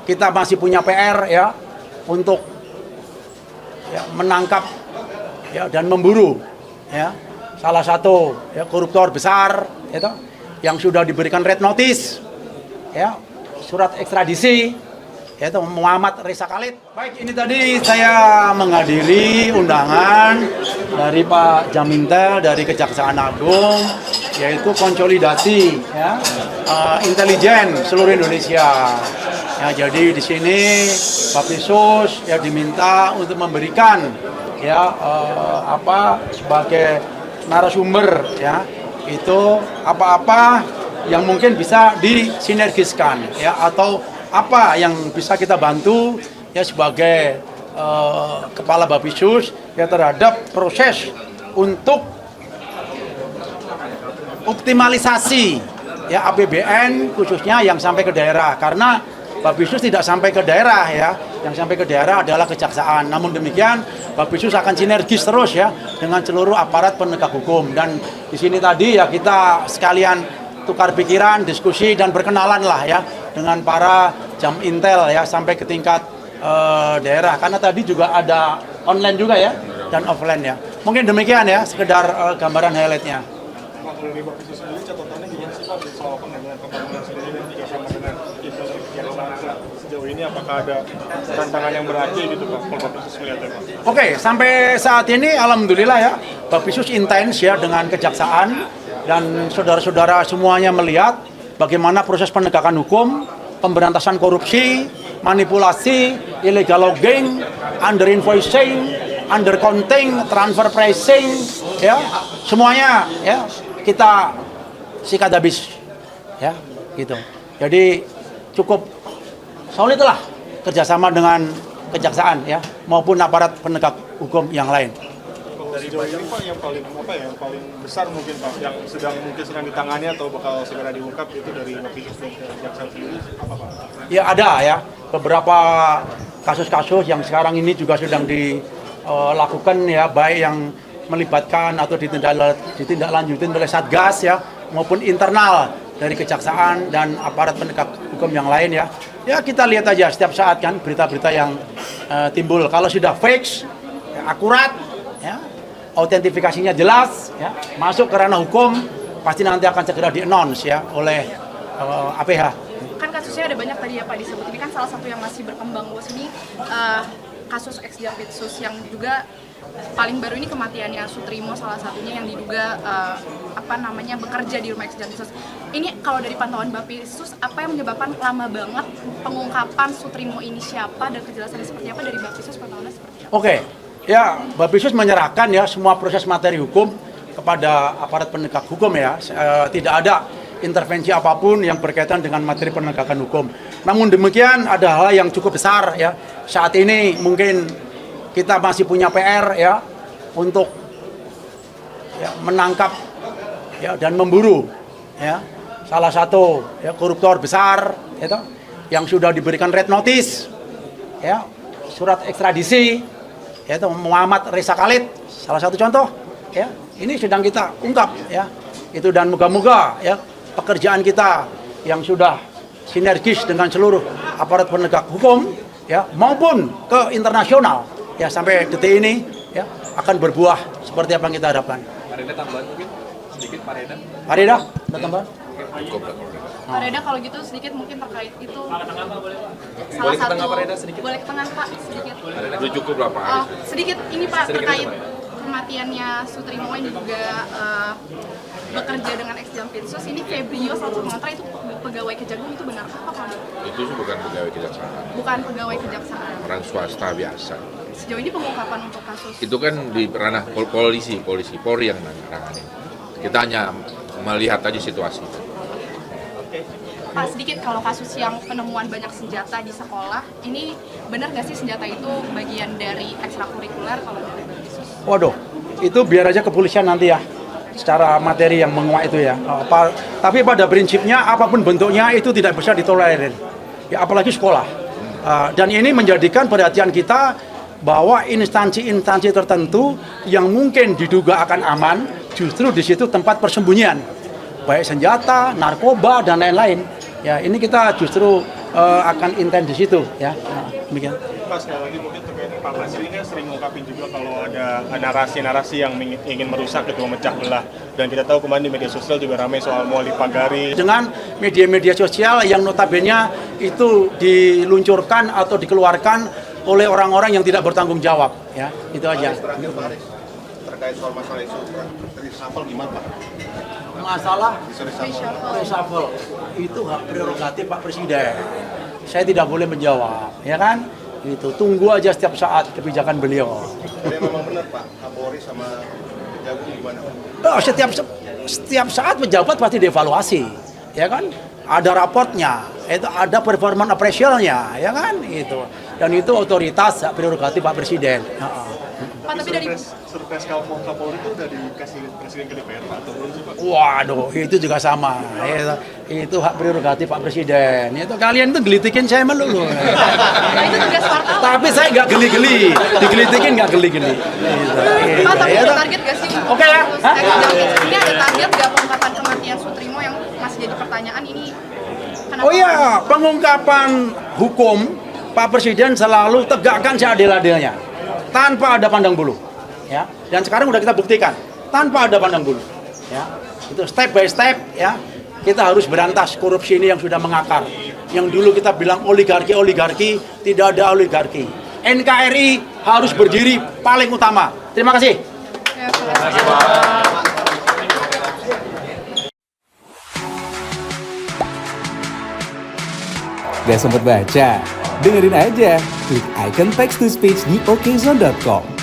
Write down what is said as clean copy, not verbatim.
kita masih punya PR ya untuk ya, menangkap ya, dan memburu ya salah satu ya, koruptor besar itu yang sudah diberikan red notice ya, surat ekstradisi yaitu Muhammad Reza Khalid. Baik, ini tadi saya menghadiri undangan dari Pak Jamintel dari Kejaksaan Agung, yaitu konsolidasi ya, intelijen seluruh Indonesia. Ya, jadi di sini Bapisus ya diminta untuk memberikan ya sebagai narasumber ya itu apa-apa yang mungkin bisa disinergiskan ya atau apa yang bisa kita bantu ya sebagai kepala Bapisus ya terhadap proses untuk optimalisasi ya APBN khususnya yang sampai ke daerah, karena Bapisus tidak sampai ke daerah ya, yang sampai ke daerah adalah kejaksaan. Namun demikian Bapisus akan sinergis terus ya dengan seluruh aparat penegak hukum, dan di sini tadi ya kita sekalian tukar pikiran, diskusi dan berkenalan lah ya dengan para jam intel ya sampai ke tingkat daerah, karena tadi juga ada online juga ya dan offline ya. Mungkin demikian ya sekedar gambaran highlightnya. Pak, kalau di Bapisus sendiri catatannya gimana sih Pak soal pengembangan sendiri dan kerjasama dengan Kejaksaan sejauh ini, apakah ada tantangan yang berarti gitu Pak kalau Bapisus melihatnya Pak? Oke, sampai saat ini alhamdulillah ya Bapisus intens ya dengan Kejaksaan, dan saudara-saudara semuanya melihat bagaimana proses penegakan hukum, pemberantasan korupsi, manipulasi, illegal logging, under invoicing, undercounting, transfer pricing, ya semuanya ya kita sikat habis, ya gitu. Jadi cukup solid lah kerjasama dengan Kejaksaan ya maupun aparat penegak hukum yang lain. Dari sejauh ini Pak yang paling besar mungkin Pak yang sedang ditangani atau bakal segera diungkap itu dari Bapisus dan Kejaksaan sendiri apa Pak? Ya ada ya beberapa kasus-kasus yang sekarang ini juga sedang dilakukan ya, baik yang melibatkan atau ditindaklanjutin oleh Satgas ya maupun internal dari Kejaksaan dan aparat penegak hukum yang lain ya. Ya kita lihat aja setiap saat kan berita-berita yang timbul, kalau sudah fake, ya, akurat ya, autentifikasinya jelas ya, masuk ke ranah hukum pasti nanti akan segera di-announce ya oleh APH. Kan kasusnya ada banyak tadi ya Pak disebut, ini kan salah satu yang masih berkembang luas ini kasus ex-Jampitsus yang juga paling baru ini kematiannya Sutrimo salah satunya yang diduga bekerja di rumah ex-Jampitsus. Ini kalau dari pantauan Bapisus apa yang menyebabkan lama banget pengungkapan Sutrimo ini siapa dan kejelasannya seperti apa dari Bapisus, pantauannya seperti apa? Oke. Ya, Bapisus menyerahkan ya semua proses materi hukum kepada aparat penegak hukum ya. Tidak ada intervensi apapun yang berkaitan dengan materi penegakan hukum. Namun demikian ada hal yang cukup besar ya. Saat ini mungkin kita masih punya PR ya untuk ya, menangkap ya dan memburu ya salah satu ya, koruptor besar itu yang sudah diberikan red notice ya, surat ekstradisi yaitu Muhammad Reza Khalid, salah satu contoh ya, ini sedang kita ungkap ya itu, dan moga-moga ya pekerjaan kita yang sudah sinergis dengan seluruh aparat penegak hukum ya maupun ke internasional ya sampai detik ini ya akan berbuah seperti apa yang kita harapkan. Pak Reda tambahan mungkin sedikit Pak Reda. Pak Reda, ada tambahan? Pak Reda kalau gitu sedikit mungkin terkait itu Boleh ke tengah Pak Reda sedikit? Boleh ke tengah Pak sedikit. Udah cukup lah Pak. Sedikit ini Pak Sedikit terkait aja, Pak. kematiannya Sutrimo yang juga bekerja dengan ex-Jampitsus, ini Febrio salah satu pengontra itu pegawai Kejagung, itu benar apa Pak? Itu bukan pegawai kejaksaan, Bukan pegawai Kejaksaan. orang swasta biasa. Sejauh ini pengungkapan untuk kasus Itu kan di ranah Polri yang menangani. Kita hanya melihat aja situasi. Pak, sedikit kalau kasus yang penemuan banyak senjata di sekolah, ini benar nggak sih senjata itu bagian dari ekstrakurikuler kalau dari Bapisus? Waduh, itu biar aja kepolisian nanti ya secara materi yang menguak itu ya. Tapi pada prinsipnya apapun bentuknya itu tidak bisa ditolerir. Ya apalagi sekolah. Dan ini menjadikan perhatian kita bahwa instansi-instansi tertentu yang mungkin diduga akan aman, justru di situ tempat persembunyian, baik senjata, narkoba dan lain-lain. Ya ini kita justru akan intens di situ ya. Demikian. Pak, sekali lagi mungkin terkait Pak Basri ini kan sering ngungkapin juga kalau ada narasi-narasi yang ingin merusak gitu, memecah belah. Dan kita tahu kemarin di media sosial juga ramai soal mau dipagari. Dengan media-media sosial yang notabene itu diluncurkan atau dikeluarkan oleh orang-orang yang tidak bertanggung jawab ya. Itu aja. Terakhir Pak Haris, terkait soal masalah isu reshuffle gimana Pak? Masalah Isu reshuffle. reshuffle itu hak prerogatif Pak Presiden. Saya tidak boleh menjawab, ya kan? Itu tunggu aja setiap saat kebijakan beliau. Jadi memang benar Pak, Kapolri sama Kejagung gimana Pak? Setiap saat pejabat pasti dievaluasi, ya kan? Ada raportnya, itu ada performance appraisal-nya, ya kan? Itu. Dan itu otoritas hak prerogatif Pak Presiden. Pak, tapi dari Surprise Kapolri itu udah dikasih presiden ke DPR Pak atau belum sih Pak? Waduh, itu juga sama. Itu hak prerogatif Pak Presiden. Itu kalian tuh gelitikin saya melulu. Nah, itu tugas wartawan. Tapi saya nggak geli-geli, digelitikin nggak geli-geli. Pak, tapi ada target gak sih? Oke ya. Hah? Ini ada target gak pengungkapan kematian Sutrimo yang masih jadi pertanyaan ini? Kenapa? Oh iya, pengungkapan hukum Pak Presiden selalu tegakkan seadil-adilnya, tanpa ada pandang bulu. Ya, dan sekarang udah kita buktikan tanpa ada pandang bulu. Ya, itu step by step ya. Kita harus berantas korupsi ini yang sudah mengakar. Yang dulu kita bilang oligarki, tidak ada oligarki. NKRI harus berdiri paling utama. Terima kasih. Ya, terima kasih. Gak sempet baca? Dengerin aja, klik icon text to speech di okezone.com.